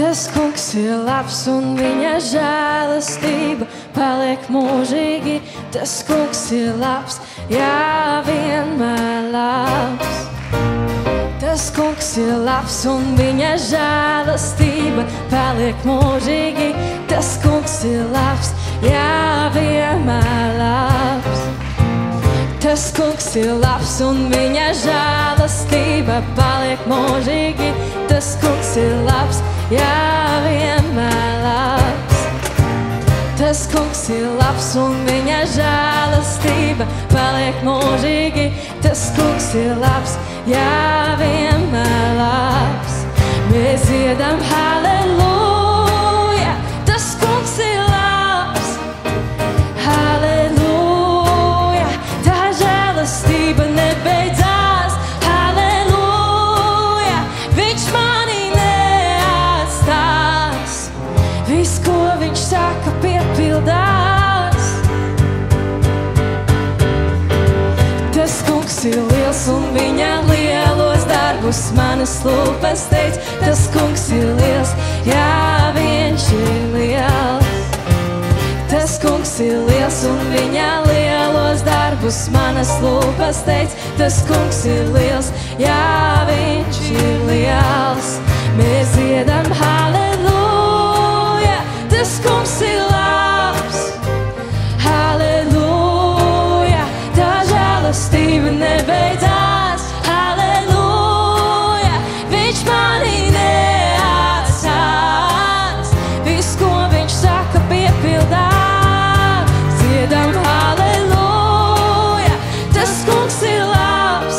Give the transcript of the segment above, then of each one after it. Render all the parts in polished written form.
Tas kungs ir labs un viņa žēlastība paliek mūžīgi. Tas kungs ir labs, jā, vienmēr labs. Tas kungs ir labs un viņa žēlastība paliek mūžīgi. Tas kungs ir labs, jā, vienmēr labs. Tas kungs ir labs un viņa žēlastība paliek mūžīgi. Tas kungs ir labs, jā, vienmēr labs. Tas kungs ir labs un viņa žēlastība paliek mūžīgi. Tas kungs ir labs, jā, vienmēr labs. Mēs dziedam halleluja, tas kungs ir labs. Halleluja, tā žēlastība nebeidzās. Halleluja, viņš mani neatstās. Viss, ko viņš saka, piepildās. Tas kungs ir liels un viņa lielos darbus manas lūpas teic. Tas kungs ir liels, jā, viņš ir liels. Tas kungs ir liels un viņa lielos darbus manas lūpas teic. Tas kungs ir liels, jā, viņš ir liels. Mēs dziedam halleluja, tas kungs ir labs. Halleluja, tā žēlastība nebeidzās. Halleluja, viņš mani neatstās. Viss, ko viņš saka, piepildās. Dziedam halleluja, tas kungs ir labs.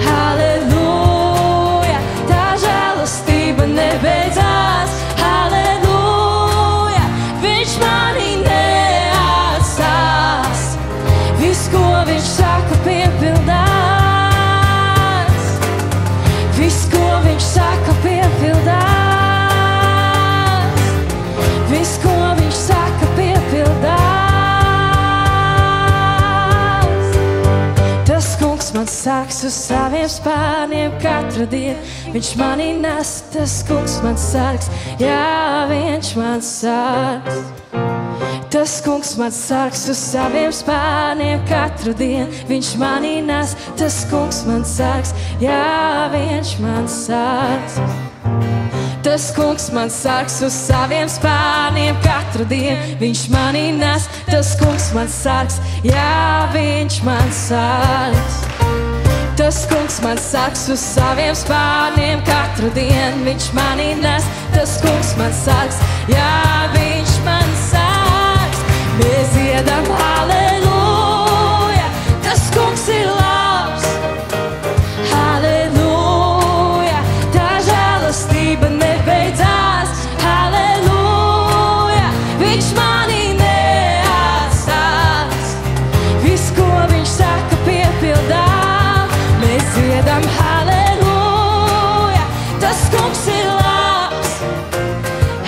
Halleluja, tā žēlastība nebeidzās. Halleluja, viņš mani neatstās. Viss, ko viņš saka, piepildās. Viss, ko viņš saka, piepildās. Viss, ko viņš saka, piepildās. Tas kungs man sargs uz saviem spārniem katru dienu. Viņš mani nes, tas kungs man sargs, jā, viņš man sargs. Tas kungs man sargs uz saviem spārniem katru dienu. Viņš mani nes, tas kungs man sargs, jā, viņš man sargs. Tas kungs man sargs uz saviem spārniem katru dienu. Viņš mani nes, tas kungs man sargs, jā, viņš man sargs. Tas kungs man sargs uz saviem spārniem katru dienu. Viņš mani nes, tas kungs man sargs, jā, viņš man sargs. Mēs dziedam halleluja, tas kungs ir labs. Halleluja, tā žēlastība nebeidzās. Halleluja, viņš mani neatstās. Viss, ko viņš saka, piepildās. Mēs dziedam halleluja, tas kungs ir labs.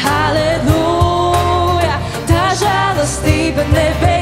Halleluja, tā žēlastība nebeidzās.